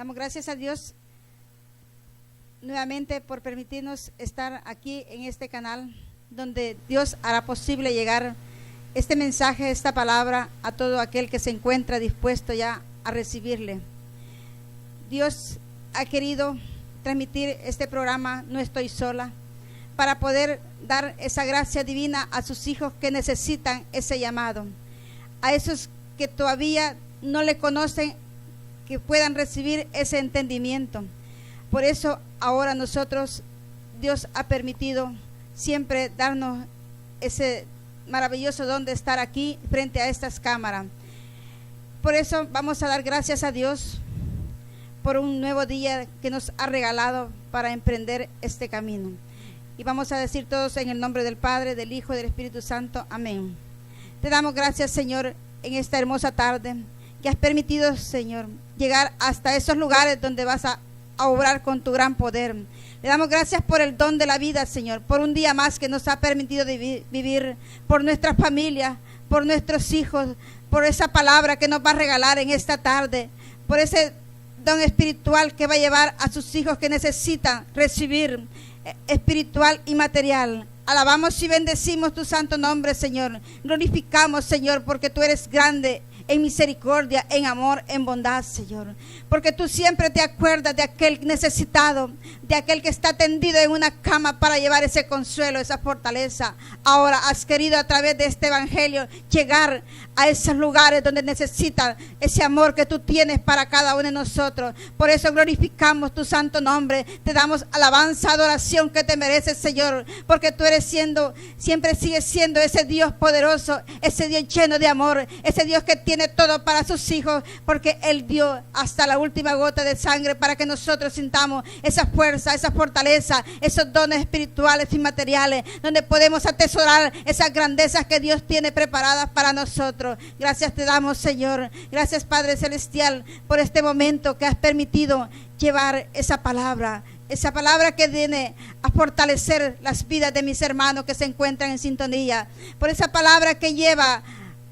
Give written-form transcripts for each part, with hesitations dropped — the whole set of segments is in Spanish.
Damos gracias a Dios nuevamente por permitirnos estar aquí en este canal donde Dios hará posible llegar este mensaje, esta palabra a todo aquel que se encuentra dispuesto ya a recibirle. Dios ha querido transmitir este programa No Estoy Sola para poder dar esa gracia divina a sus hijos que necesitan ese llamado, a esos que todavía no le conocen, que puedan recibir ese entendimiento. Por eso ahora nosotros, Dios ha permitido siempre darnos ese maravilloso don de estar aquí frente a estas cámaras. Por eso vamos a dar gracias a Dios por un nuevo día que nos ha regalado para emprender este camino. Y vamos a decir todos en el nombre del Padre, del Hijo y del Espíritu Santo. Amén. Te damos gracias, Señor, en esta hermosa tarde que has permitido, Señor, llegar hasta esos lugares donde vas a obrar con tu gran poder. Le damos gracias por el don de la vida, Señor, por un día más que nos ha permitido vivir, por nuestra familia, por nuestros hijos, por esa palabra que nos va a regalar en esta tarde, por ese don espiritual que va a llevar a sus hijos que necesitan recibir espiritual y material. Alabamos y bendecimos tu santo nombre, Señor. Glorificamos, Señor, porque tú eres grande en misericordia, en amor, en bondad, Señor. Porque tú siempre te acuerdas de aquel necesitado, de aquel que está tendido en una cama para llevar ese consuelo, esa fortaleza. Ahora has querido a través de este evangelio llegar a esos lugares donde necesitan ese amor que tú tienes para cada uno de nosotros. Por eso glorificamos tu santo nombre. Te damos alabanza, adoración que te mereces, Señor, porque tú eres siempre sigues siendo ese Dios poderoso, ese Dios lleno de amor, ese Dios que tiene todo para sus hijos, porque Él dio hasta la última gota de sangre para que nosotros sintamos esa fuerza, esa fortaleza, esos dones espirituales y materiales, donde podemos atesorar esas grandezas que Dios tiene preparadas para nosotros. Gracias te damos, Señor. Gracias, Padre Celestial, por este momento que has permitido llevar esa palabra que viene a fortalecer las vidas de mis hermanos que se encuentran en sintonía, por esa palabra que lleva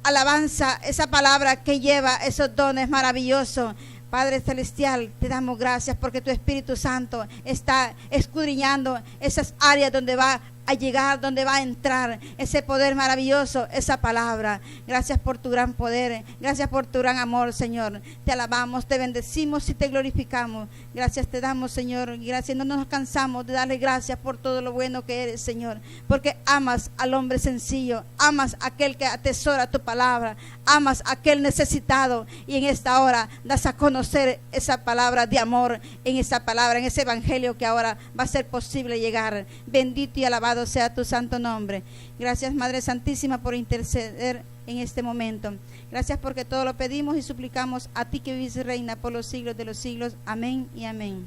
alabanza, esa palabra que lleva esos dones maravillosos. Padre Celestial, te damos gracias porque tu Espíritu Santo está escudriñando esas áreas donde va a llegar, donde va a entrar ese poder maravilloso, esa palabra. Gracias por tu gran poder, gracias por tu gran amor, Señor. Te alabamos, te bendecimos y te glorificamos. Gracias te damos, Señor, y gracias, no nos cansamos de darle gracias por todo lo bueno que eres, Señor, porque amas al hombre sencillo, amas a aquel que atesora tu palabra, amas a aquel necesitado, y en esta hora das a conocer esa palabra de amor, en esa palabra, en ese evangelio que ahora va a ser posible llegar. Bendito y alabado sea tu santo nombre. Gracias, Madre Santísima, por interceder en este momento. Gracias porque todo lo pedimos y suplicamos a ti que vives y reina por los siglos de los siglos. Amén y amén.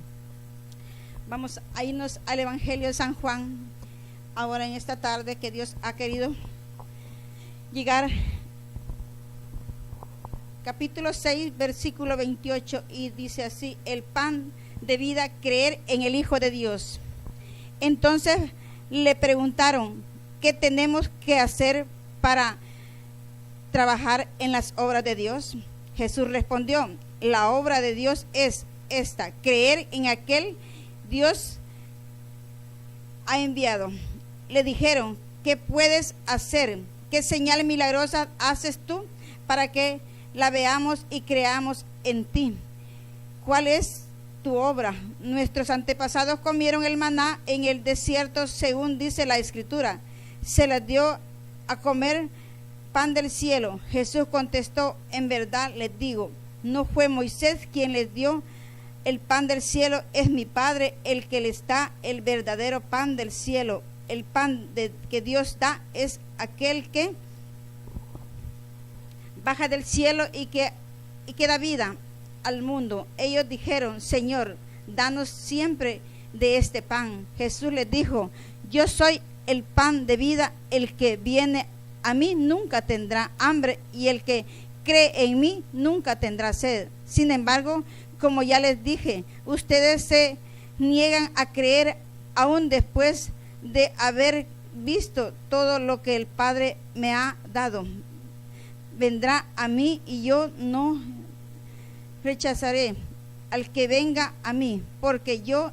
Vamos a irnos al Evangelio de San Juan ahora en esta tarde que Dios ha querido llegar. Capítulo 6, versículo 28, y dice así: el pan de vida, creer en el Hijo de Dios. Entonces le preguntaron: ¿qué tenemos que hacer para trabajar en las obras de Dios? Jesús respondió: la obra de Dios es esta, creer en aquel Dios ha enviado. Le dijeron: ¿qué puedes hacer? ¿Qué señal milagrosa haces tú para que la veamos y creamos en ti? ¿Cuál es tu obra? Nuestros antepasados comieron el maná en el desierto, según dice la Escritura. Se les dio a comer pan del cielo. Jesús contestó: en verdad les digo, no fue Moisés quien les dio el pan del cielo, es mi Padre el que les da el verdadero pan del cielo. El pan que Dios da es aquel que baja del cielo y que da vida al mundo. Ellos dijeron: Señor, danos siempre de este pan. Jesús les dijo: yo soy el pan de vida, el que viene a mí nunca tendrá hambre, y el que cree en mí nunca tendrá sed. Sin embargo, como ya les dije, ustedes se niegan a creer aún después de haber visto todo lo que el Padre me ha dado. Vendrá a mí y yo no rechazaré. al que venga a mí, porque yo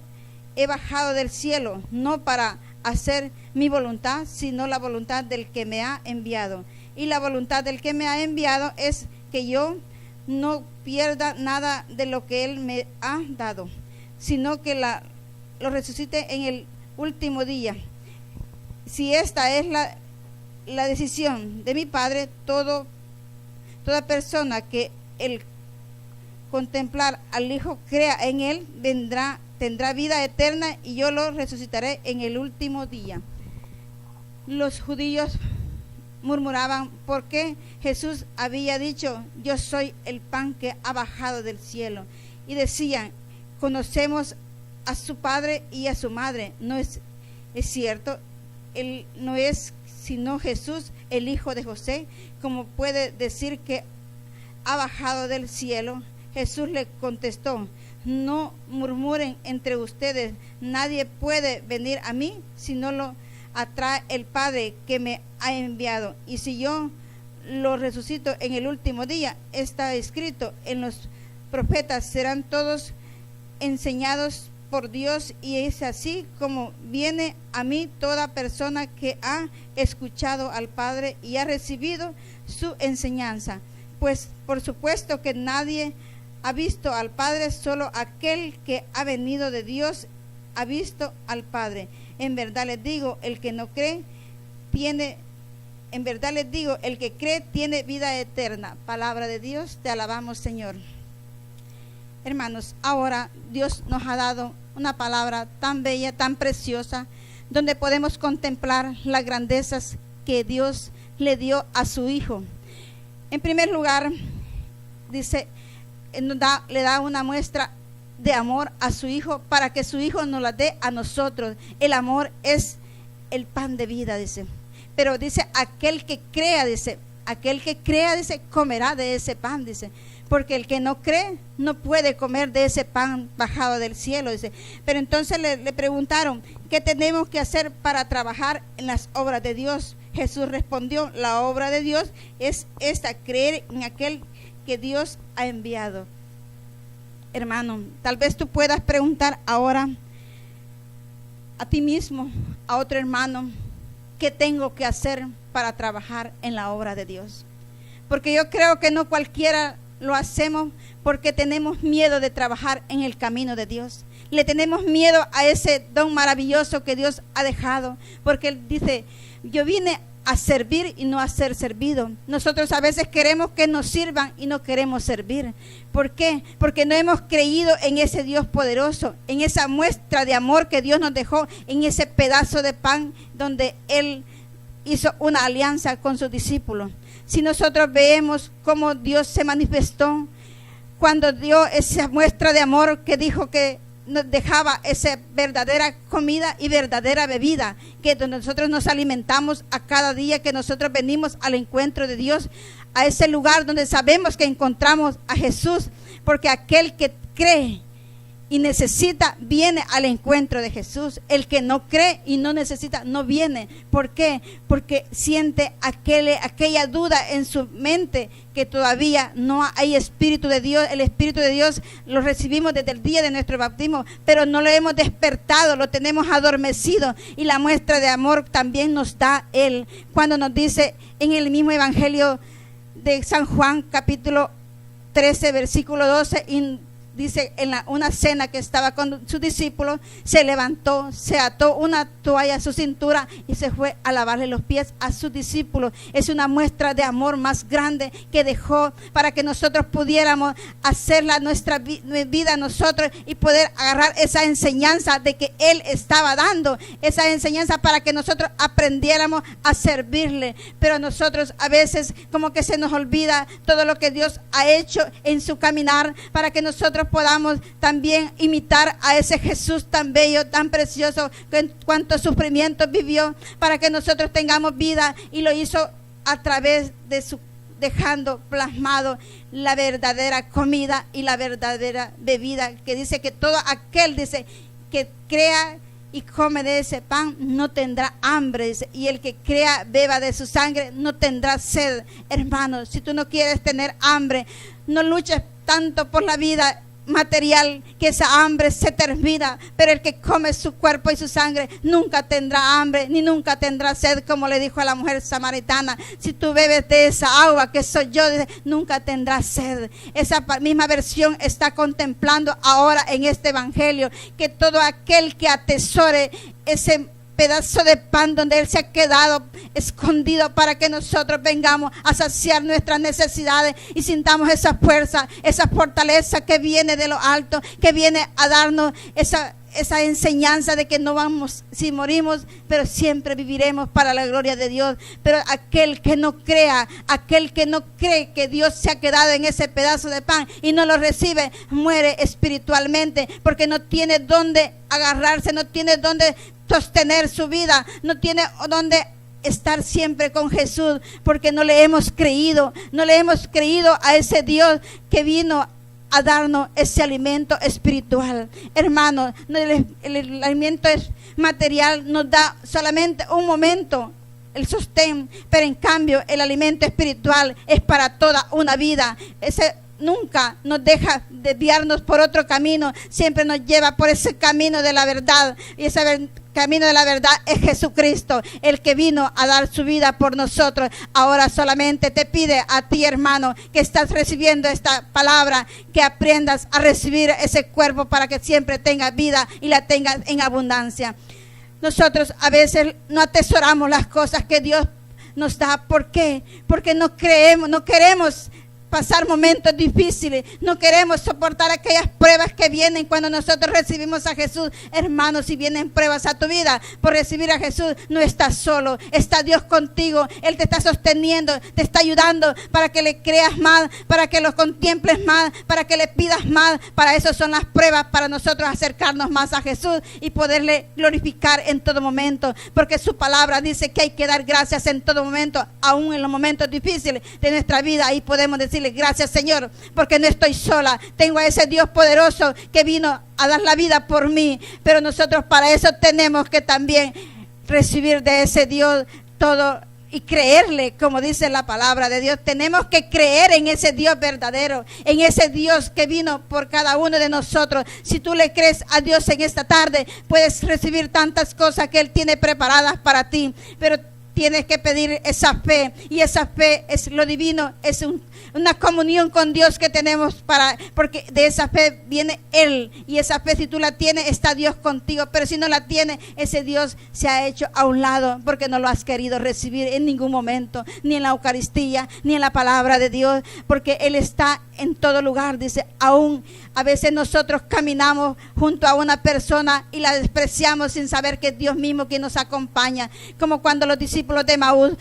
he bajado del cielo, no para hacer mi voluntad, sino la voluntad del que me ha enviado. Y la voluntad del que me ha enviado es que yo no pierda nada de lo que él me ha dado, sino que lo resucite en el último día. Si esta es la decisión de mi Padre, toda persona que el contemplar al Hijo crea en él, tendrá vida eterna, y yo lo resucitaré en el último día. Los judíos murmuraban porque Jesús había dicho: yo soy el pan que ha bajado del cielo, y decían: conocemos a su padre y a su madre. No es cierto, él no es sino Jesús, el hijo de José. ¿Cómo puede decir que ha bajado del cielo? Jesús le contestó: no murmuren entre ustedes, nadie puede venir a mí si no lo atrae el Padre que me ha enviado. Y si yo lo resucito en el último día, está escrito en los profetas: serán todos enseñados por Dios. Y es así como viene a mí toda persona que ha escuchado al Padre y ha recibido su enseñanza. Pues por supuesto que nadie ha visto al Padre, solo aquel que ha venido de Dios ha visto al Padre. En verdad les digo, el que cree tiene vida eterna. Palabra de Dios, te alabamos, Señor. Hermanos, ahora Dios nos ha dado una palabra tan bella, tan preciosa, donde podemos contemplar las grandezas que Dios le dio a su Hijo. En primer lugar, dice, le da una muestra de amor a su Hijo, para que su Hijo nos la dé a nosotros. El amor es el pan de vida, dice. Pero dice, aquel que crea, dice, comerá de ese pan, dice. Porque el que no cree no puede comer de ese pan bajado del cielo, dice. Pero entonces le preguntaron: ¿qué tenemos que hacer para trabajar en las obras de Dios? Jesús respondió: la obra de Dios es esta, creer en aquel que Dios ha enviado. Hermano, tal vez tú puedas preguntar ahora a ti mismo, a otro hermano: ¿qué tengo que hacer para trabajar en la obra de Dios? Porque yo creo que no cualquiera lo hacemos, porque tenemos miedo de trabajar en el camino de Dios. Le tenemos miedo a ese don maravilloso que Dios ha dejado, porque Él dice: yo vine a servir y no a ser servido. Nosotros a veces queremos que nos sirvan y no queremos servir. ¿Por qué? Porque no hemos creído en ese Dios poderoso, en esa muestra de amor que Dios nos dejó, en ese pedazo de pan donde Él hizo una alianza con sus discípulos. Si nosotros vemos cómo Dios se manifestó cuando dio esa muestra de amor, que dijo que nos dejaba esa verdadera comida y verdadera bebida, que nosotros nos alimentamos a cada día que nosotros venimos al encuentro de Dios, a ese lugar donde sabemos que encontramos a Jesús, porque aquel que cree y necesita viene al encuentro de Jesús. El que no cree y no necesita no viene. ¿Por qué? Porque siente aquella duda en su mente, que todavía no hay Espíritu de Dios. El Espíritu de Dios lo recibimos desde el día de nuestro bautismo, pero no lo hemos despertado, lo tenemos adormecido. Y la muestra de amor también nos da Él, cuando nos dice en el mismo Evangelio de San Juan, capítulo 13, versículo 12, y dice: en una cena que estaba con sus discípulos, se levantó, se ató una toalla a su cintura y se fue a lavarle los pies a sus discípulos. Es una muestra de amor más grande que dejó para que nosotros pudiéramos hacerla nuestra vida nosotros y poder agarrar esa enseñanza de que Él estaba dando, esa enseñanza para que nosotros aprendiéramos a servirle. Pero nosotros a veces como que se nos olvida todo lo que Dios ha hecho en su caminar, para que nosotros podamos también imitar a ese Jesús tan bello, tan precioso, que en cuantos sufrimientos vivió, para que nosotros tengamos vida, y lo hizo a través de su, dejando plasmado la verdadera comida y la verdadera bebida, que dice que todo aquel, dice, que crea y come de ese pan no tendrá hambre, dice, y el que crea, beba de su sangre, no tendrá sed. Hermanos, si tú no quieres tener hambre, no luches tanto por la vida material, que esa hambre se termina, pero el que come su cuerpo y su sangre nunca tendrá hambre ni nunca tendrá sed, como le dijo a la mujer samaritana. Si tú bebes de esa agua que soy yo, nunca tendrás sed. Esa misma versión está contemplando ahora en este evangelio que todo aquel que atesore ese pedazo de pan donde Él se ha quedado escondido para que nosotros vengamos a saciar nuestras necesidades y sintamos esa fuerza, esa fortaleza que viene de lo alto, que viene a darnos esa enseñanza de que no vamos, si morimos, pero siempre viviremos para la gloria de Dios. Pero aquel que no crea, aquel que no cree que Dios se ha quedado en ese pedazo de pan y no lo recibe, muere espiritualmente, porque no tiene dónde agarrarse, no tiene dónde sostener su vida, no tiene dónde estar siempre con Jesús, porque no le hemos creído a ese Dios que vino a darnos ese alimento espiritual. Hermano, el alimento material nos da solamente un momento el sostén, pero en cambio el alimento espiritual es para toda una vida. Ese nunca nos deja desviarnos por otro camino, siempre nos lleva por ese camino de la verdad, y ese camino de la verdad es Jesucristo, el que vino a dar su vida por nosotros. Ahora solamente te pide a ti, hermano, que estás recibiendo esta palabra, que aprendas a recibir ese cuerpo para que siempre tengas vida y la tengas en abundancia. Nosotros a veces no atesoramos las cosas que Dios nos da. ¿Por qué? Porque no queremos pasar momentos difíciles, no queremos soportar aquellas pruebas que vienen cuando nosotros recibimos a Jesús. Hermanos, si vienen pruebas a tu vida por recibir a Jesús, no estás solo, está Dios contigo. Él te está sosteniendo, te está ayudando para que le creas más, para que lo contemples más, para que le pidas más. Para eso son las pruebas, para nosotros acercarnos más a Jesús y poderle glorificar en todo momento, porque su palabra dice que hay que dar gracias en todo momento, aún en los momentos difíciles de nuestra vida. Ahí podemos decir: gracias, Señor, porque no estoy sola, tengo a ese Dios poderoso que vino a dar la vida por mí. Pero nosotros para eso tenemos que también recibir de ese Dios todo y creerle, como dice la palabra de Dios. Tenemos que creer en ese Dios verdadero, en ese Dios que vino por cada uno de nosotros. Si tú le crees a Dios en esta tarde, puedes recibir tantas cosas que Él tiene preparadas para ti, pero tienes que pedir esa fe, y esa fe es lo divino, es una comunión con Dios que tenemos, porque de esa fe viene Él, y esa fe, si tú la tienes, está Dios contigo. Pero si no la tienes, ese Dios se ha hecho a un lado porque no lo has querido recibir en ningún momento, ni en la Eucaristía, ni en la palabra de Dios, porque Él está en todo lugar. Dice, aún a veces nosotros caminamos junto a una persona y la despreciamos sin saber que es Dios mismo quien nos acompaña, como cuando los discípulos de Maús,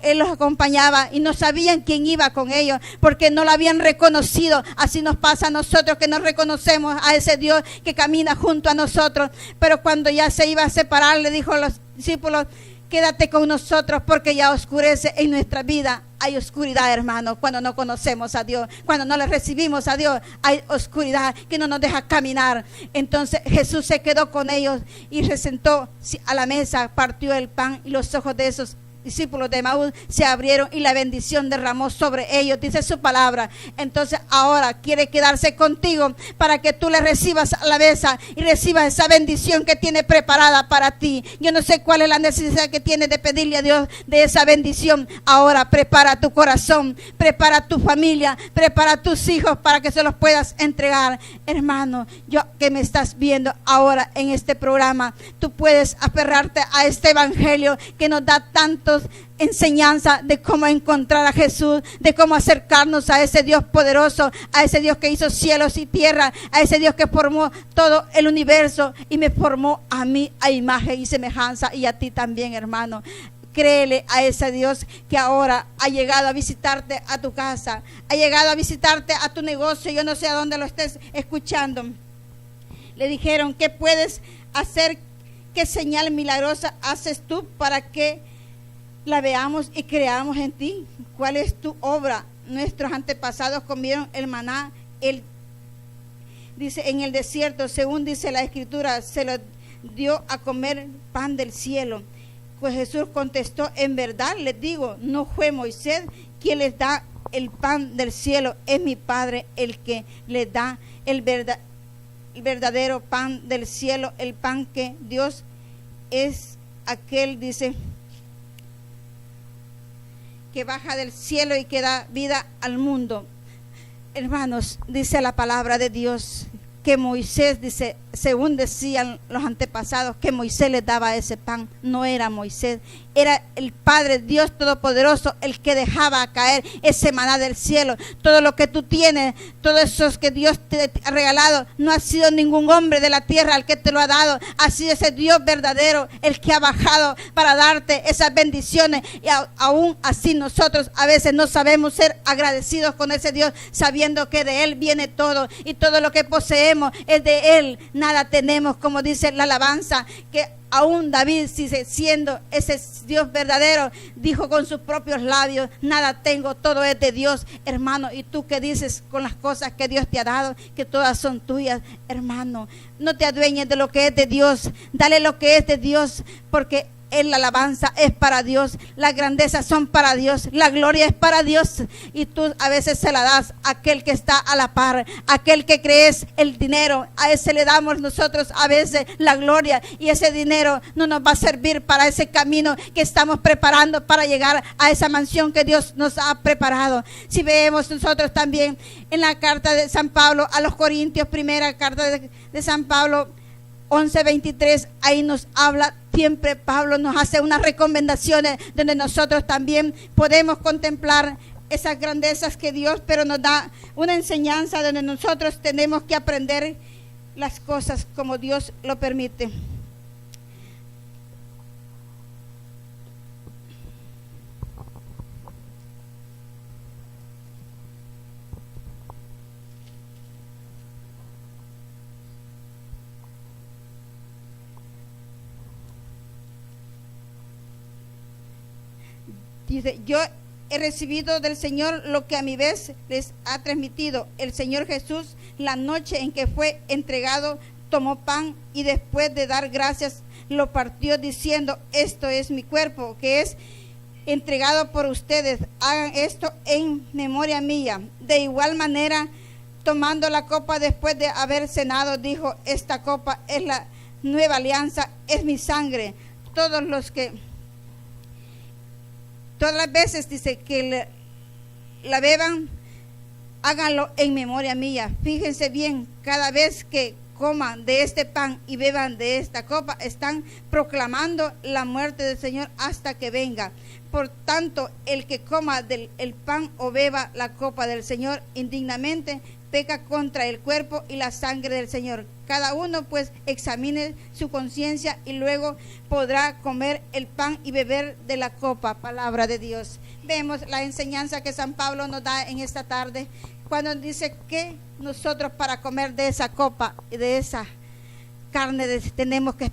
Él los acompañaba y no sabían quién iba con ellos, porque no lo habían reconocido. Así nos pasa a nosotros, que no reconocemos a ese Dios que camina junto a nosotros. Pero cuando ya se iba a separar, le dijo a los discípulos: quédate con nosotros, porque ya oscurece en nuestra vida. Hay oscuridad, hermano, cuando no conocemos a Dios, cuando no le recibimos a Dios, hay oscuridad que no nos deja caminar. Entonces Jesús se quedó con ellos y se sentó a la mesa, partió el pan, y los ojos de esos discípulos de Maús se abrieron y la bendición derramó sobre ellos, dice su palabra. Entonces ahora quiere quedarse contigo para que tú le recibas a la mesa y recibas esa bendición que tiene preparada para ti. Yo no sé cuál es la necesidad que tienes de pedirle a Dios de esa bendición. Ahora prepara tu corazón, prepara tu familia, prepara tus hijos para que se los puedas entregar. Hermano, yo que me estás viendo ahora en este programa, tú puedes aferrarte a este evangelio que nos da tantos enseñanza de cómo encontrar a Jesús, de cómo acercarnos a ese Dios poderoso, a ese Dios que hizo cielos y tierra, a ese Dios que formó todo el universo y me formó a mí a imagen y semejanza, y a ti también, hermano. Créele a ese Dios que ahora ha llegado a visitarte a tu casa, ha llegado a visitarte a tu negocio. Yo no sé a dónde lo estés escuchando. Le dijeron: ¿qué puedes hacer? ¿Qué señal milagrosa haces tú para que la veamos y creamos en ti? ¿Cuál es tu obra? Nuestros antepasados comieron el maná, dice, en el desierto, según dice la Escritura, se lo dio a comer pan del cielo. Pues Jesús contestó: en verdad les digo, no fue Moisés quien les da el pan del cielo es mi Padre el que le da el verdadero pan del cielo, el pan que Dios es aquel, dice, que baja del cielo y que da vida al mundo. Hermanos, dice la palabra de Dios que Moisés, dice, según decían los antepasados, que Moisés les daba ese pan. No era Moisés, era el Padre, Dios Todopoderoso, el que dejaba caer ese maná del cielo. Todo lo que tú tienes, todo eso que Dios te ha regalado, no ha sido ningún hombre de la tierra el que te lo ha dado. Ha sido ese Dios verdadero el que ha bajado para darte esas bendiciones. Y aún así nosotros a veces no sabemos ser agradecidos con ese Dios, sabiendo que de Él viene todo y todo lo que poseemos es de Él. Nada tenemos, como dice la alabanza, que aún David, siendo ese Dios verdadero, dijo con sus propios labios: nada tengo, todo es de Dios. Hermano, ¿y tú qué dices con las cosas que Dios te ha dado? Que todas son tuyas. Hermano, no te adueñes de lo que es de Dios, dale lo que es de Dios, porque la alabanza es para Dios, las grandezas son para Dios, la gloria es para Dios, y tú a veces se la das a aquel que está a la par, aquel que crees el dinero, a ese le damos nosotros a veces la gloria, y ese dinero no nos va a servir para ese camino que estamos preparando para llegar a esa mansión que Dios nos ha preparado. Si vemos nosotros también en la carta de San Pablo a los Corintios, primera carta de San Pablo 11:23, ahí nos habla, siempre Pablo nos hace unas recomendaciones donde nosotros también podemos contemplar esas grandezas que Dios, pero nos da una enseñanza donde nosotros tenemos que aprender las cosas como Dios lo permite. Dice: yo he recibido del Señor lo que a mi vez les ha transmitido. El Señor Jesús, la noche en que fue entregado, tomó pan y después de dar gracias lo partió diciendo: esto es mi cuerpo que es entregado por ustedes. Hagan esto en memoria mía. De igual manera, tomando la copa después de haber cenado, dijo: esta copa es la nueva alianza, es mi sangre. Todas las veces, dice, que la beban, háganlo en memoria mía. Fíjense bien, cada vez que coman de este pan y beban de esta copa, están proclamando la muerte del Señor hasta que venga. Por tanto, el que coma del pan o beba la copa del Señor indignamente, peca contra el cuerpo y la sangre del Señor. Cada uno pues examine su conciencia y luego podrá comer el pan y beber de la copa. Palabra de Dios. Vemos la enseñanza que San Pablo nos da en esta tarde, cuando dice que nosotros para comer de esa copa y de esa carne tenemos que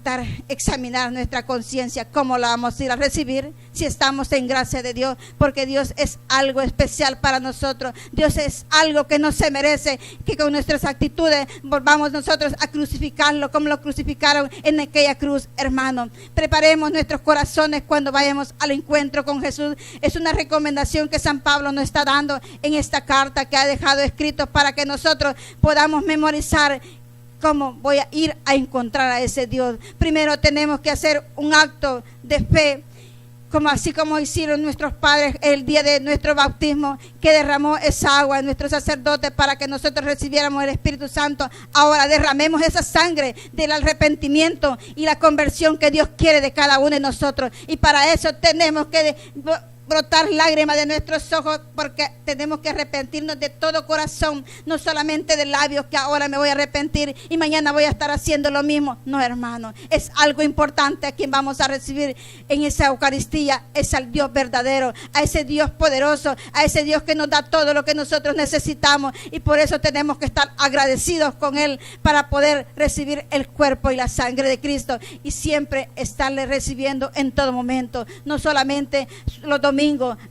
examinar nuestra conciencia. ¿Cómo la vamos a ir a recibir? Si estamos en gracia de Dios, porque Dios es algo especial para nosotros. Dios es algo que no se merece que con nuestras actitudes volvamos nosotros a crucificarlo como lo crucificaron en aquella cruz. Hermano, preparemos nuestros corazones cuando vayamos al encuentro con Jesús. Es una recomendación que San Pablo nos está dando en esta carta que ha dejado escrito para que nosotros podamos memorizar cómo voy a ir a encontrar a ese Dios. Primero tenemos que hacer un acto de fe, así como hicieron nuestros padres el día de nuestro bautismo, que derramó esa agua en nuestros sacerdotes para que nosotros recibiéramos el Espíritu Santo. Ahora derramemos esa sangre del arrepentimiento y la conversión que Dios quiere de cada uno de nosotros. Y para eso tenemos que brotar lágrimas de nuestros ojos, porque tenemos que arrepentirnos de todo corazón, no solamente de labios, que ahora me voy a arrepentir y mañana voy a estar haciendo lo mismo. No, hermano, es algo importante a quien vamos a recibir en esa Eucaristía, es al Dios verdadero, a ese Dios poderoso, a ese Dios que nos da todo lo que nosotros necesitamos, y por eso tenemos que estar agradecidos con Él para poder recibir el cuerpo y la sangre de Cristo, y siempre estarle recibiendo en todo momento, no solamente los domingos.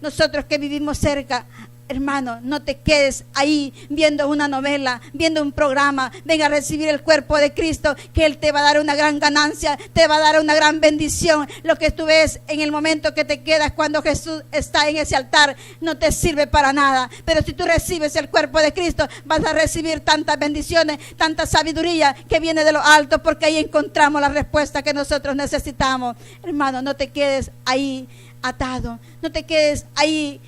Nosotros que vivimos cerca, Hermano, no te quedes ahí viendo una novela, viendo un programa. Venga a recibir el cuerpo de Cristo, que Él te va a dar una gran ganancia, te va a dar una gran bendición. Lo que tú ves en el momento que te quedas cuando Jesús está en ese altar no te sirve para nada. Pero si tú recibes el cuerpo de Cristo, vas a recibir tantas bendiciones, tanta sabiduría que viene de lo alto, porque ahí encontramos la respuesta que nosotros necesitamos. Hermano, no te quedes ahí atado, no te quedes ahí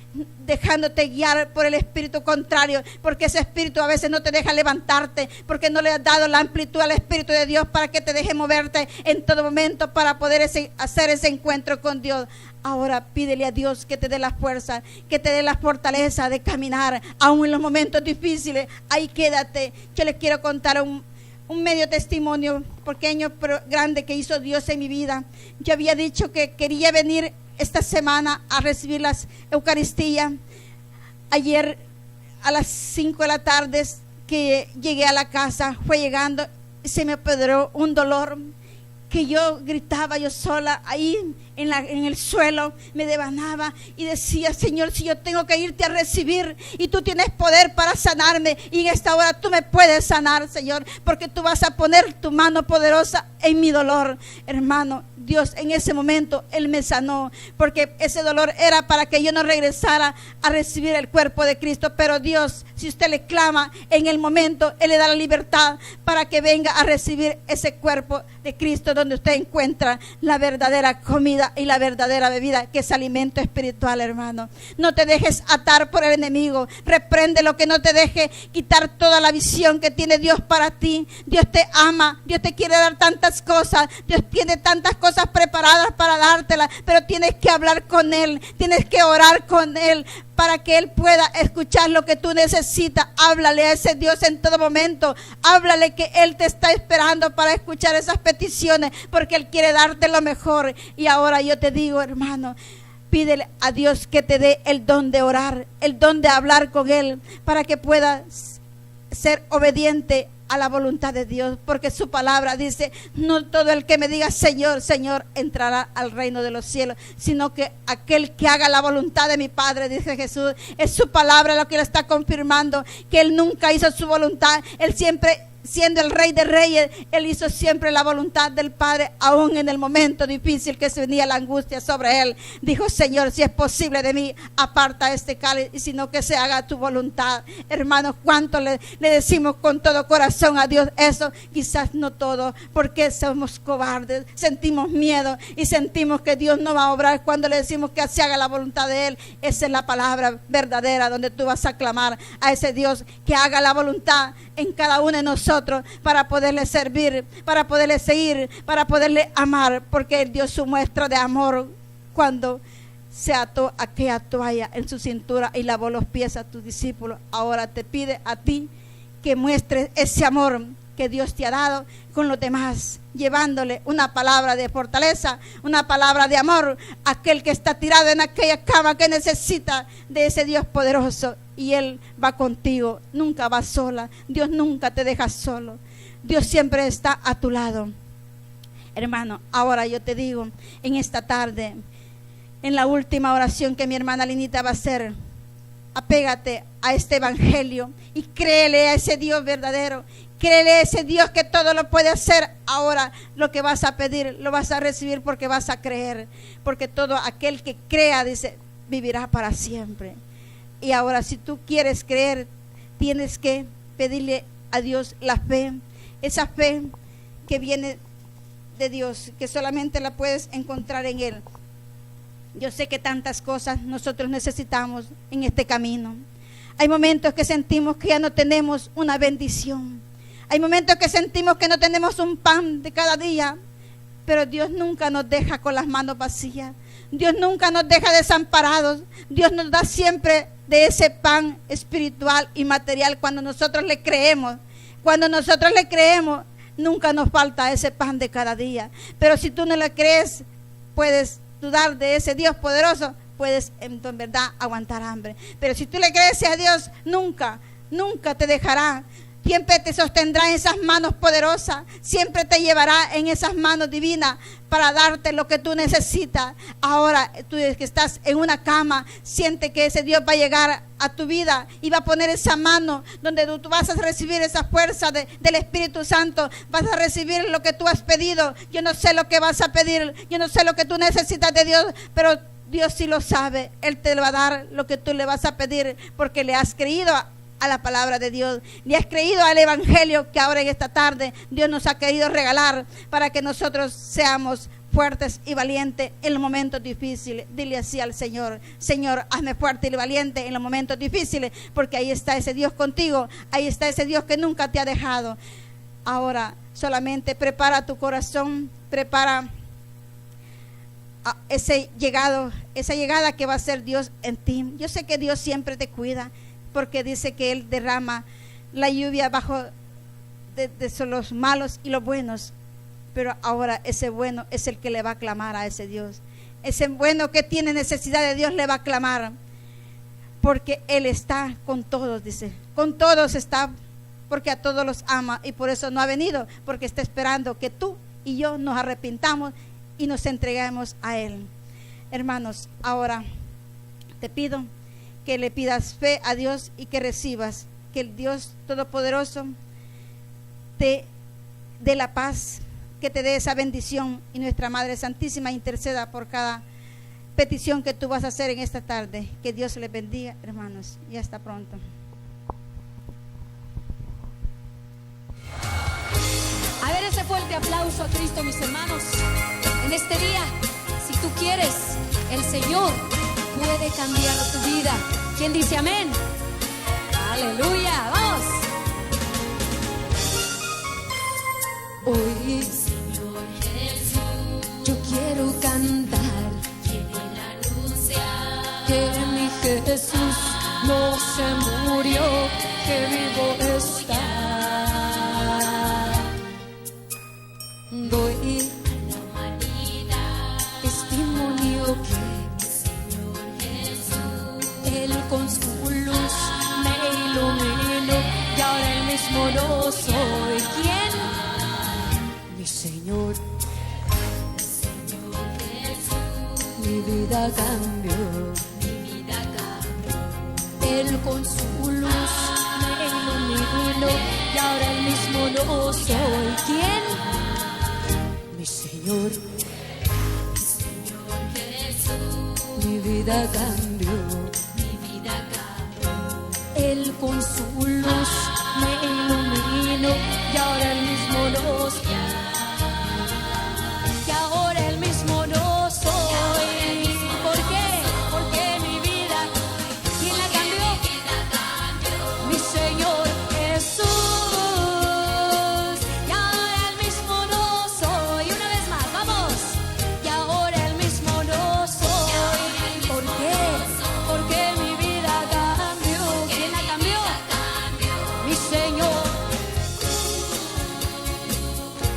dejándote guiar por el espíritu contrario, porque ese espíritu a veces no te deja levantarte, porque no le has dado la amplitud al Espíritu de Dios para que te deje moverte en todo momento para poder hacer ese encuentro con Dios. Ahora pídele a Dios que te dé la fuerza, que te dé la fortaleza de caminar, aún en los momentos difíciles. Ahí quédate. Yo les quiero contar un medio testimonio pequeño pero grande que hizo Dios en mi vida. Yo había dicho que quería venir esta semana a recibir las Eucaristías. Ayer a las 5 de la tarde que llegué a la casa, fue llegando y se me apoderó un dolor que yo gritaba yo sola ahí en el suelo, me devanaba y decía: Señor, si yo tengo que irte a recibir y tú tienes poder para sanarme, y en esta hora tú me puedes sanar, Señor, porque tú vas a poner tu mano poderosa en mi dolor. Hermano, Dios en ese momento, Él me sanó, porque ese dolor era para que yo no regresara a recibir el cuerpo de Cristo. Pero Dios, si usted le clama en el momento, Él le da la libertad para que venga a recibir ese cuerpo de Cristo, donde usted encuentra la verdadera comida y la verdadera bebida, que es alimento espiritual. Hermano, no te dejes atar por el enemigo. Reprende lo que no te deje quitar toda la visión que tiene Dios para ti. Dios te ama, Dios te quiere dar tantas cosas, Dios tiene tantas cosas preparadas para dártelas, pero tienes que hablar con Él, tienes que orar con Él para que Él pueda escuchar lo que tú necesitas. Háblale a ese Dios en todo momento. Háblale que Él te está esperando para escuchar esas peticiones, porque Él quiere darte lo mejor. Y ahora yo te digo, hermano, pídele a Dios que te dé el don de orar, el don de hablar con Él, para que puedas ser obediente a la voluntad de Dios, porque su palabra dice: no todo el que me diga Señor, Señor entrará al reino de los cielos, sino que aquel que haga la voluntad de mi Padre, dice Jesús. Es su palabra lo que le está confirmando, que Él nunca hizo su voluntad. Él siempre, siendo el Rey de Reyes, Él hizo siempre la voluntad del Padre, aún en el momento difícil que se venía la angustia sobre Él. Dijo: Señor, si es posible de mí, aparta este cáliz, y sino que se haga tu voluntad. Hermanos, ¿cuánto le decimos con todo corazón a Dios eso? Quizás no todo, porque somos cobardes, sentimos miedo y sentimos que Dios no va a obrar cuando le decimos que se haga la voluntad de Él. Esa es la palabra verdadera, donde tú vas a clamar a ese Dios que haga la voluntad en cada uno de nosotros, para poderle servir, para poderle seguir, para poderle amar, porque Él dio su muestra de amor cuando se ató aquella toalla en su cintura y lavó los pies a tus discípulos. Ahora te pide a ti que muestres ese amor que Dios te ha dado con los demás, llevándole una palabra de fortaleza, una palabra de amor a aquel que está tirado en aquella cama, que necesita de ese Dios poderoso. Y Él va contigo, nunca va sola. Dios nunca te deja solo. Dios siempre está a tu lado. Hermano, ahora yo te digo, en esta tarde, en la última oración que mi hermana Linita va a hacer, apégate a este evangelio y créele a ese Dios verdadero. Créele a ese Dios que todo lo puede hacer. Ahora lo que vas a pedir lo vas a recibir, porque vas a creer. Porque todo aquel que crea, dice, vivirá para siempre. Y ahora, si tú quieres creer, tienes que pedirle a Dios la fe. Esa fe que viene de Dios, que solamente la puedes encontrar en Él. Yo sé que tantas cosas nosotros necesitamos en este camino. Hay momentos que sentimos que ya no tenemos una bendición. Hay momentos que sentimos que no tenemos un pan de cada día. Pero Dios nunca nos deja con las manos vacías. Dios nunca nos deja desamparados. Dios nos da siempre de ese pan espiritual y material cuando nosotros le creemos. Cuando nosotros le creemos, nunca nos falta ese pan de cada día. Pero si tú no le crees, puedes dudar de ese Dios poderoso, puedes en verdad aguantar hambre. Pero si tú le crees a Dios, nunca te dejará. siempre te sostendrá en esas manos poderosas, siempre te llevará en esas manos divinas para darte lo que tú necesitas. Ahora tú que estás en una cama, siente que ese Dios va a llegar a tu vida y va a poner esa mano donde tú vas a recibir esa fuerza del Espíritu Santo, vas a recibir lo que tú has pedido. Yo no sé lo que vas a pedir, yo no sé lo que tú necesitas de Dios, pero Dios sí lo sabe. Él te va a dar lo que tú le vas a pedir, porque le has creído a la palabra de Dios, le has creído al Evangelio que ahora en esta tarde Dios nos ha querido regalar para que nosotros seamos fuertes y valientes en los momentos difíciles. Dile así al Señor: Señor, hazme fuerte y valiente en los momentos difíciles, porque ahí está ese Dios contigo, ahí está ese Dios que nunca te ha dejado. Ahora solamente prepara tu corazón, prepara esa llegada que va a ser Dios en ti. Yo sé que Dios siempre te cuida, porque dice que Él derrama la lluvia bajo de los malos y los buenos. Pero ahora ese bueno es el que le va a clamar a ese Dios. Ese bueno que tiene necesidad de Dios le va a clamar, porque Él está con todos, dice. Con todos está, porque a todos los ama, y por eso no ha venido, porque está esperando que tú y yo nos arrepintamos y nos entreguemos a Él. Hermanos, ahora te pido que le pidas fe a Dios y que recibas que el Dios Todopoderoso te dé la paz, que te dé esa bendición, y nuestra Madre Santísima interceda por cada petición que tú vas a hacer en esta tarde. Que Dios les bendiga, hermanos, y hasta pronto. A ver ese fuerte aplauso a Cristo, mis hermanos. En este día, si tú quieres, el Señor puede cambiar tu vida. ¿Quién dice amén? Aleluya, vamos. Hoy, Señor Jesús, yo quiero cantar, quiero anunciar que mi Jesús no se murió, que vivo está. Doy a la humanidad testimonio que mi Señor Jesús, Él con su luz me iluminó, y ahora el mismo no soy. ¿Quién? Mi Señor Jesús, mi vida cambió, Él con su luz me iluminó, y ahora el mismo no soy. ¿Quién? Mi Señor Jesús, mi vida cambió, Él con su luz me iluminó, y ahora el mismo no soy. Y ahora el mismo no soy. ¿Por qué? Porque mi vida, ¿quién la cambió? Mi Señor Jesús. Y ahora el mismo no soy. Una vez más, vamos. Y ahora el mismo no soy. ¿Por qué? Porque mi vida cambió. ¿Quién la cambió? Mi Señor.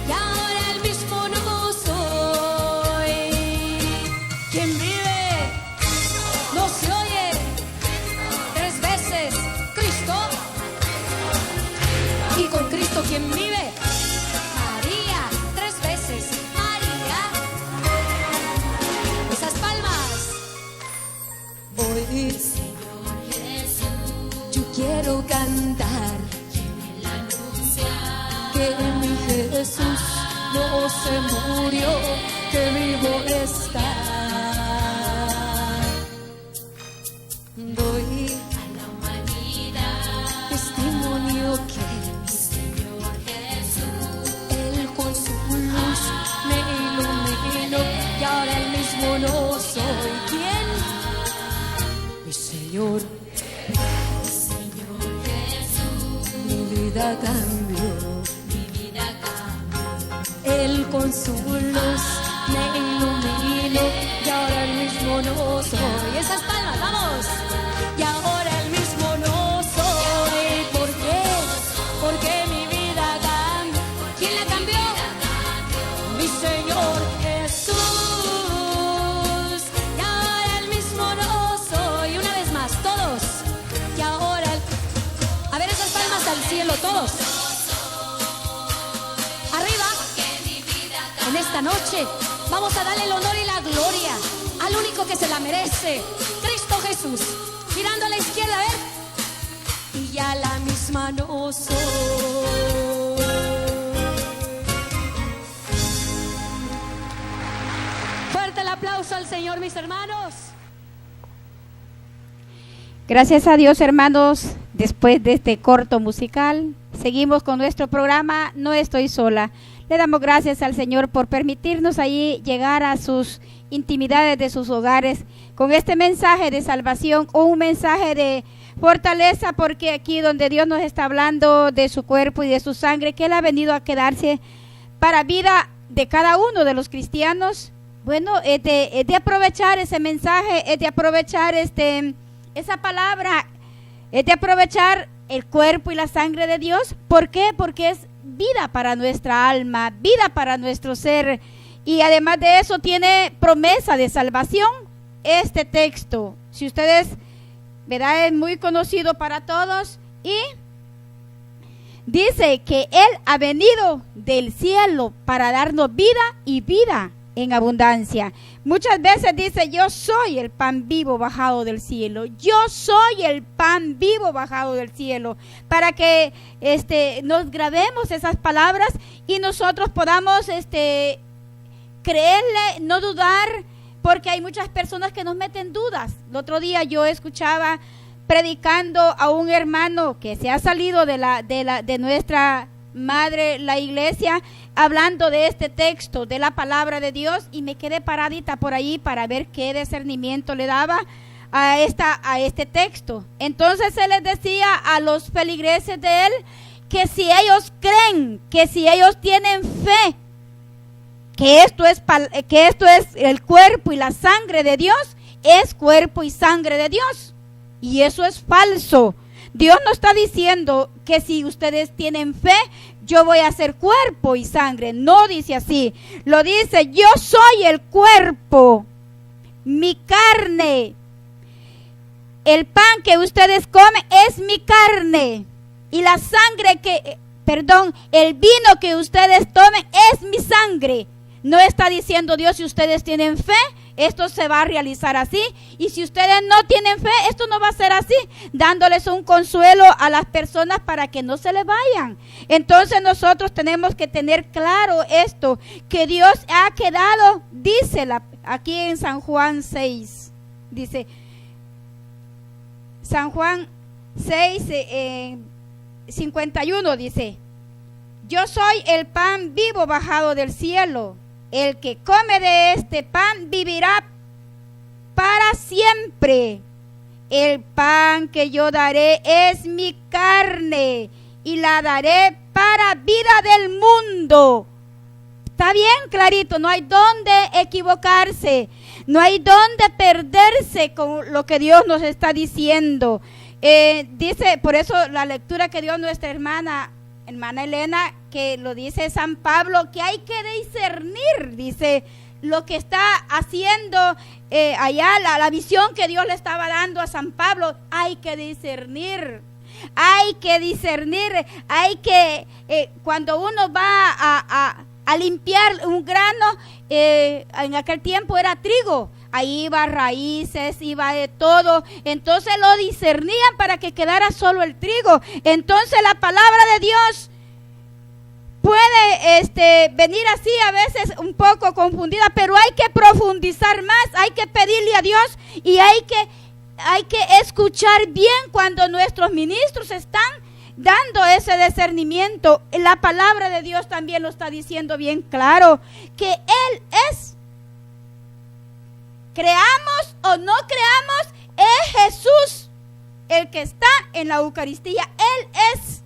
Y ahora el mismo no soy. Quien vive no se oye. 3 veces Cristo. Y con Cristo quien vive. María. 3 veces María. Esas palmas. Hoy, Señor Jesús, yo quiero cantar que mi Jesús no se murió, que vivo está. Doy a la humanidad testimonio que mi Señor Jesús, Él con su luz me iluminó, y ahora el mismo no soy. ¿Quién? Mi Señor Jesús, mi vida cambió, Él con su luz me iluminó, y ahora el mismo no soy. Esas palmas, vamos. Y ahora el mismo no soy. ¿Por qué? Porque mi vida cambió. ¿Quién la cambió? Mi Señor Jesús. Y ahora el mismo no soy. Una vez más, todos. Y ahora a ver esas palmas al cielo, todos. en esta noche. Vamos a darle el honor y la gloria al único que se la merece, Cristo Jesús. Mirando a la izquierda, a ver. Y ya la misma no soy. Fuerte el aplauso al Señor, mis hermanos. Gracias a Dios, hermanos. Después de este corto musical, seguimos con nuestro programa No Estoy Sola. Le damos gracias al Señor por permitirnos allí llegar a sus intimidades de sus hogares con este mensaje de salvación o un mensaje de fortaleza, porque aquí donde Dios nos está hablando de su cuerpo y de su sangre, que Él ha venido a quedarse para vida de cada uno de los cristianos. Bueno, es de aprovechar ese mensaje, es de aprovechar esa palabra, es de aprovechar el cuerpo y la sangre de Dios. ¿Por qué? Porque es vida para nuestra alma, vida para nuestro ser, y además de eso tiene promesa de salvación. Este texto, si ustedes, ¿verdad?, es muy conocido para todos, y dice que Él ha venido del cielo para darnos vida y vida en abundancia. Muchas veces dice: yo soy el pan vivo bajado del cielo. Yo soy el pan vivo bajado del cielo. Para que nos grabemos esas palabras y nosotros podamos creerle, no dudar, porque hay muchas personas que nos meten dudas. El otro día yo escuchaba predicando a un hermano que se ha salido de nuestra madre, la iglesia, hablando de este texto, de la palabra de Dios, y me quedé paradita por ahí para ver qué discernimiento le daba a este texto. Entonces él les decía a los feligreses de él que si ellos creen, que si ellos tienen fe, que esto es el cuerpo y la sangre de Dios, es cuerpo y sangre de Dios, y eso es falso. Dios no está diciendo que si ustedes tienen fe, yo voy a hacer cuerpo y sangre. No dice así. Lo dice: yo soy el cuerpo, mi carne. El pan que ustedes comen es mi carne. Y la sangre el vino que ustedes tomen es mi sangre. No está diciendo Dios: si ustedes tienen fe, esto se va a realizar así, y si ustedes no tienen fe, esto no va a ser así, dándoles un consuelo a las personas para que no se les vayan. Entonces nosotros tenemos que tener claro esto, que Dios ha quedado, dice aquí en San Juan 6, dice, San Juan 6, 51, dice: yo soy el pan vivo bajado del cielo. El que come de este pan vivirá para siempre. El pan que yo daré es mi carne y la daré para vida del mundo. Está bien clarito, no hay dónde equivocarse, no hay dónde perderse con lo que Dios nos está diciendo. Dice, por eso la lectura que dio nuestra hermana Elena, que lo dice San Pablo, que hay que discernir, dice, lo que está haciendo allá, la visión que Dios le estaba dando a San Pablo. Hay que discernir, cuando uno va a limpiar un grano, en aquel tiempo era trigo, ahí iba raíces, iba de todo, entonces lo discernían para que quedara solo el trigo. Entonces la palabra de Dios puede venir así a veces un poco confundida, pero hay que profundizar más, hay que pedirle a Dios, y hay que escuchar bien cuando nuestros ministros están dando ese discernimiento. La palabra de Dios también lo está diciendo bien claro, que Él es. Creamos o no creamos, es Jesús el que está en la Eucaristía. Él es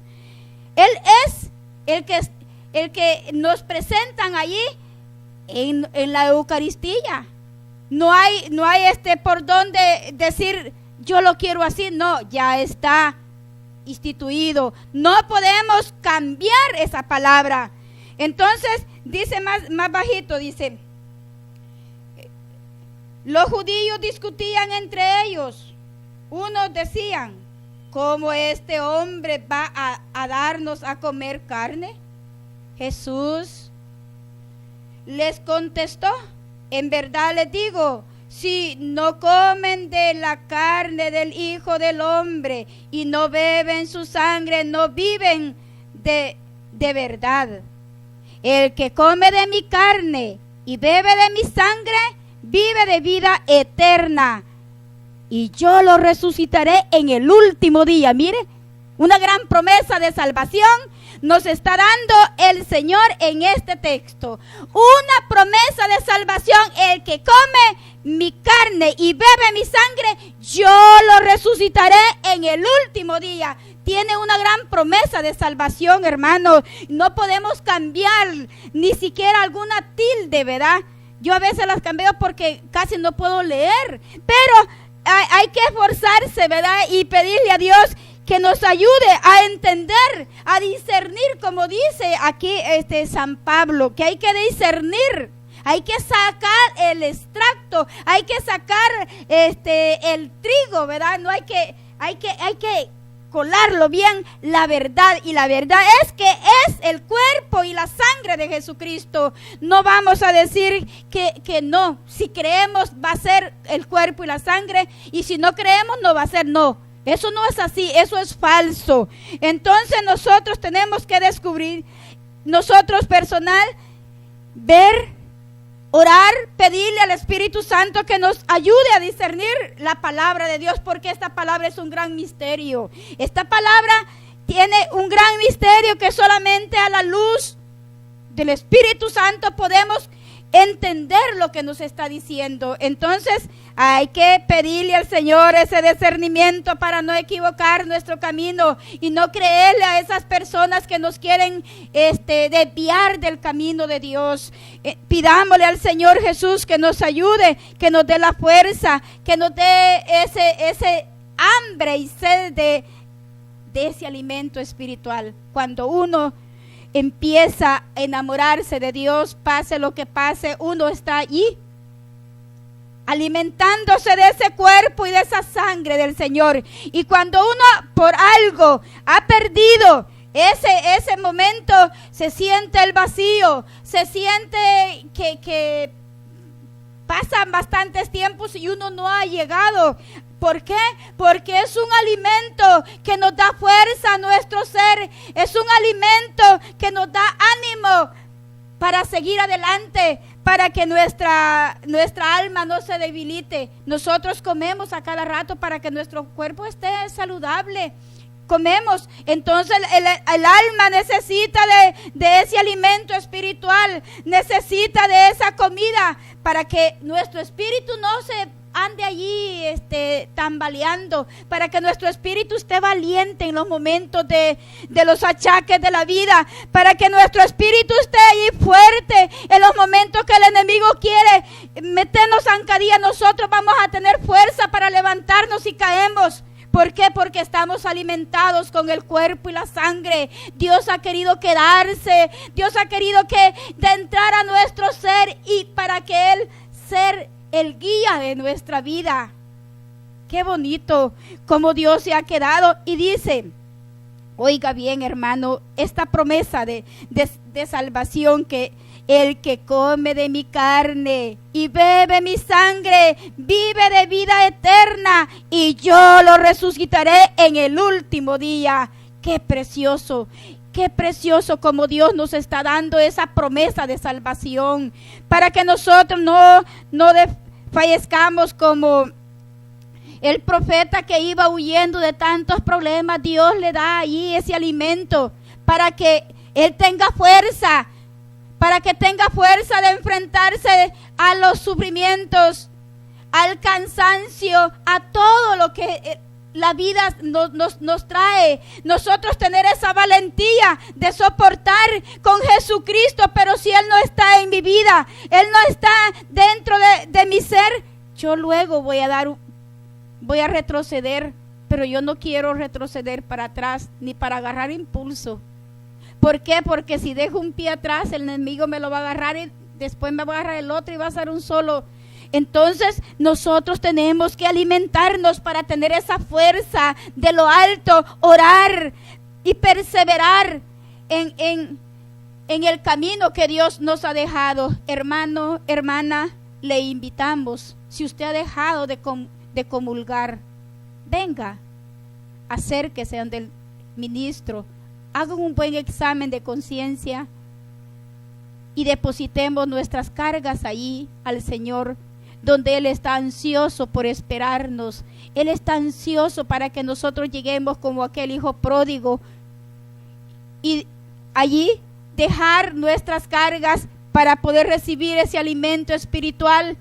el que nos presentan allí en la Eucaristía. No hay por dónde decir yo lo quiero así. No, ya está instituido. No podemos cambiar esa palabra. Entonces dice más bajito, dice: los judíos discutían entre ellos. Unos decían: ¿cómo este hombre va a darnos a comer carne? Jesús les contestó: en verdad les digo, si no comen de la carne del Hijo del Hombre y no beben su sangre, no viven de verdad. El que come de mi carne y bebe de mi sangre, vive de vida eterna, y yo lo resucitaré en el último día. Mire, una gran promesa de salvación nos está dando el Señor en este texto. Una promesa de salvación: el que come mi carne y bebe mi sangre, yo lo resucitaré en el último día. Tiene una gran promesa de salvación, hermano. No podemos cambiar ni siquiera alguna tilde, ¿verdad? Yo a veces las cambio porque casi no puedo leer, pero hay que esforzarse, ¿verdad? Y pedirle a Dios que nos ayude a entender, a discernir, como dice aquí San Pablo, que hay que discernir, hay que sacar el extracto, hay que sacar el trigo, ¿verdad? No hay que colarlo bien, la verdad, y la verdad es que es el cuerpo y la sangre de Jesucristo. No vamos a decir que no. Si creemos va a ser el cuerpo y la sangre, y si no creemos no va a ser. No, eso no es así, eso es falso. Entonces nosotros tenemos que descubrir, nosotros personal, ver, orar, pedirle al Espíritu Santo que nos ayude a discernir la palabra de Dios, porque esta palabra es un gran misterio. Esta palabra tiene un gran misterio que solamente a la luz del Espíritu Santo podemos entender lo que nos está diciendo. Entonces hay que pedirle al Señor ese discernimiento para no equivocar nuestro camino y no creerle a esas personas que nos quieren desviar del camino de Dios. Pidámosle al Señor Jesús que nos ayude, que nos dé la fuerza, que nos dé ese hambre y sed de ese alimento espiritual. Cuando uno empieza a enamorarse de Dios, pase lo que pase, uno está allí alimentándose de ese cuerpo y de esa sangre del Señor. Y cuando uno por algo ha perdido ese momento, se siente el vacío, se siente que pasan bastantes tiempos y uno no ha llegado. ¿Por qué? Porque es un alimento que nos da fuerza a nuestro ser, es un alimento que nos da ánimo para seguir adelante, para que nuestra alma no se debilite. Nosotros comemos a cada rato para que nuestro cuerpo esté saludable. Comemos, entonces el alma necesita de ese alimento espiritual, necesita de esa comida para que nuestro espíritu no se ande allí tambaleando, para que nuestro espíritu esté valiente en los momentos de los achaques de la vida, para que nuestro espíritu esté allí fuerte en los momentos que el enemigo quiere meternos zancadilla. Nosotros vamos a tener fuerza para levantarnos si caemos. ¿Por qué? Porque estamos alimentados con el cuerpo y la sangre. Dios ha querido quedarse, Dios ha querido que de entrar a nuestro ser y para que Él ser el guía de nuestra vida. Qué bonito como Dios se ha quedado. Y dice, oiga bien, hermano, esta promesa de salvación, que el que come de mi carne y bebe mi sangre vive de vida eterna, y yo lo resucitaré en el último día. Qué precioso. Qué precioso como Dios nos está dando esa promesa de salvación para que nosotros no fallezcamos como el profeta que iba huyendo de tantos problemas. Dios le da ahí ese alimento para que él tenga fuerza, para que tenga fuerza de enfrentarse a los sufrimientos, al cansancio, a todo lo que la vida nos trae. Nosotros tener esa valentía de soportar con Jesucristo. Pero si Él no está en mi vida, Él no está dentro de mi ser, yo luego voy a retroceder. Pero yo no quiero retroceder para atrás ni para agarrar impulso. ¿Por qué? Porque si dejo un pie atrás, el enemigo me lo va a agarrar y después me va a agarrar el otro y va a ser un solo. Entonces nosotros tenemos que alimentarnos para tener esa fuerza de lo alto, orar y perseverar en en el camino que Dios nos ha dejado. Hermano, hermana, le invitamos, si usted ha dejado de comulgar, venga, acérquese ante el ministro, hagan un buen examen de conciencia y depositemos nuestras cargas ahí al Señor, donde Él está ansioso por esperarnos. Él está ansioso para que nosotros lleguemos como aquel hijo pródigo y allí dejar nuestras cargas para poder recibir ese alimento espiritual.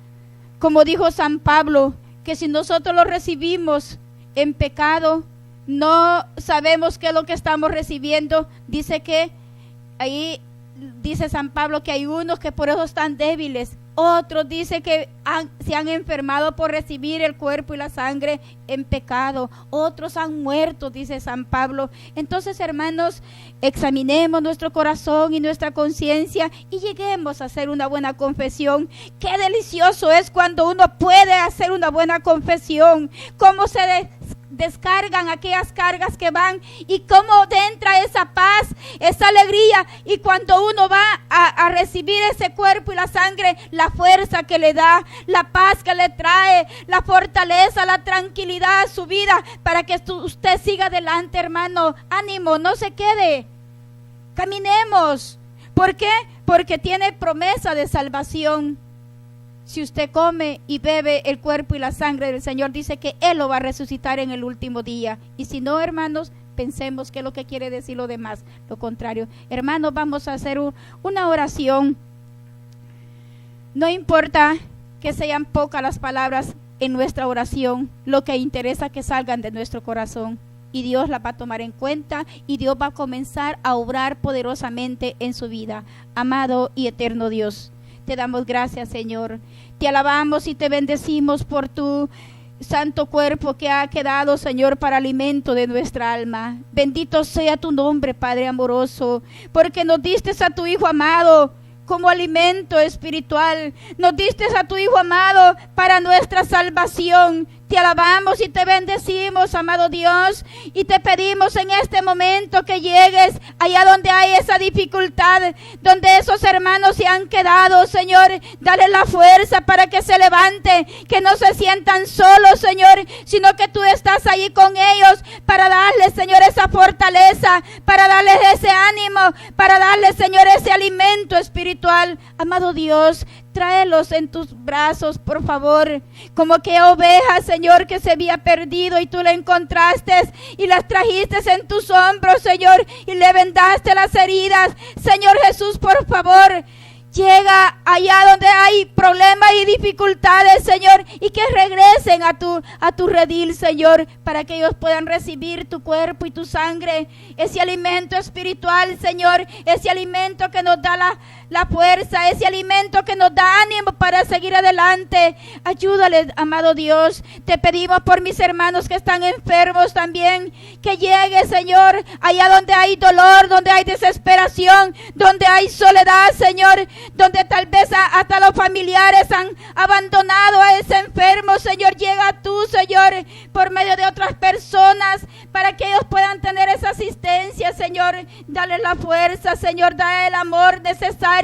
Como dijo San Pablo, que si nosotros lo recibimos en pecado, no sabemos qué es lo que estamos recibiendo. Dice que ahí dice San Pablo que hay unos que por eso están débiles, otros dice que se han enfermado por recibir el cuerpo y la sangre en pecado, otros han muerto, dice San Pablo. Entonces, hermanos, examinemos nuestro corazón y nuestra conciencia y lleguemos a hacer una buena confesión. Qué delicioso es cuando uno puede hacer una buena confesión, cómo se descargan aquellas cargas que van y cómo entra esa paz, esa alegría, y cuando uno va a recibir ese cuerpo y la sangre, la fuerza que le da, la paz que le trae, la fortaleza, la tranquilidad a su vida para que usted siga adelante, hermano. Ánimo, no se quede, caminemos. ¿Por qué? Porque tiene promesa de salvación. Si usted come y bebe el cuerpo y la sangre del Señor, dice que Él lo va a resucitar en el último día. Y si no, hermanos, pensemos qué es lo que quiere decir lo demás, lo contrario. Hermanos, vamos a hacer una oración. No importa que sean pocas las palabras en nuestra oración, lo que interesa es que salgan de nuestro corazón. Y Dios la va a tomar en cuenta y Dios va a comenzar a obrar poderosamente en su vida. Amado y eterno Dios, te damos gracias, Señor. Te alabamos y te bendecimos por tu santo cuerpo que ha quedado, Señor, para alimento de nuestra alma. Bendito sea tu nombre, Padre amoroso, porque nos diste a tu Hijo amado como alimento espiritual. Nos diste a tu Hijo amado para nuestra salvación. Te alabamos y te bendecimos, amado Dios, y te pedimos en este momento que llegues allá donde hay esa dificultad, donde esos hermanos se han quedado, Señor. Dale la fuerza para que se levante, que no se sientan solos, Señor, sino que tú estás allí con ellos para darles, Señor, esa fortaleza, para darles ese ánimo, para darles, Señor, ese alimento espiritual. Amado Dios, tráelos en tus brazos, por favor, como que oveja, Señor, que se había perdido y tú la encontraste y las trajiste en tus hombros, Señor, y le vendaste las heridas. Señor Jesús, por favor, llega allá donde hay problemas y dificultades, Señor, y que regresen a tu redil, Señor, para que ellos puedan recibir tu cuerpo y tu sangre, ese alimento espiritual, Señor, ese alimento que nos da la fuerza, ese alimento que nos da ánimo para seguir adelante. Ayúdales, amado Dios. Te pedimos por mis hermanos que están enfermos también, que llegue, Señor, allá donde hay dolor, donde hay desesperación, donde hay soledad, Señor, donde tal vez hasta los familiares han abandonado a ese enfermo. Señor, llega tú, Señor, por medio de otras personas, para que ellos puedan tener esa asistencia, Señor. Dale la fuerza, Señor, dale el amor necesario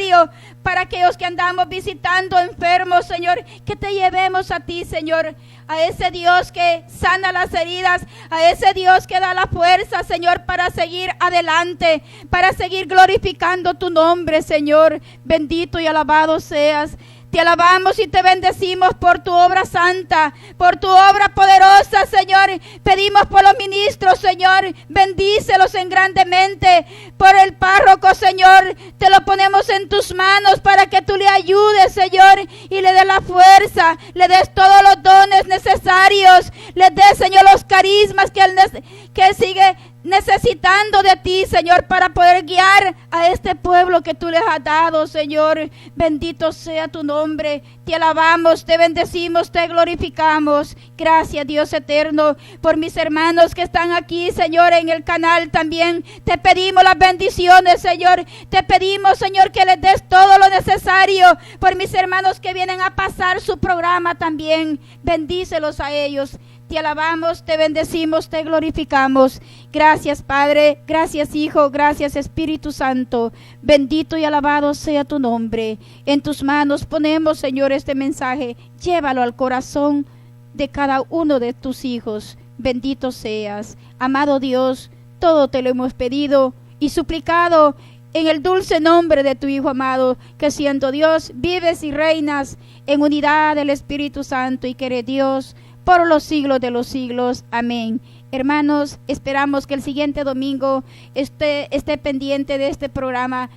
para aquellos que andamos visitando enfermos, Señor, que te llevemos a ti, Señor, a ese Dios que sana las heridas, a ese Dios que da la fuerza, Señor, para seguir adelante, para seguir glorificando tu nombre, Señor. Bendito y alabado seas. Te alabamos y te bendecimos por tu obra santa, por tu obra poderosa, Señor. Pedimos por los ministros, Señor, bendícelos en grandemente. Por el párroco, Señor, te lo ponemos en tus manos para que tú le ayudes, Señor, y le des la fuerza, le des todos los dones necesarios, le des, Señor, los carismas que él sigue necesitando de ti, Señor, para poder guiar a este pueblo que tú les has dado, Señor. Bendito sea tu nombre. Te alabamos, te bendecimos, te glorificamos. Gracias, Dios eterno, por mis hermanos que están aquí, Señor, en el canal también. Te pedimos las bendiciones, Señor. Te pedimos, Señor, que les des todo lo necesario por mis hermanos que vienen a pasar su programa también. Bendícelos a ellos. Te alabamos, te bendecimos, te glorificamos. Gracias, Padre. Gracias, Hijo. Gracias, Espíritu Santo. Bendito y alabado sea tu nombre. En tus manos ponemos, Señor, este mensaje. Llévalo al corazón de cada uno de tus hijos. Bendito seas. Amado Dios, todo te lo hemos pedido y suplicado en el dulce nombre de tu Hijo amado, que siendo Dios, vives y reinas en unidad del Espíritu Santo y que eres Dios por los siglos de los siglos. Amén. Hermanos, esperamos que el siguiente domingo esté pendiente de este programa.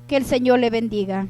Que el Señor le bendiga.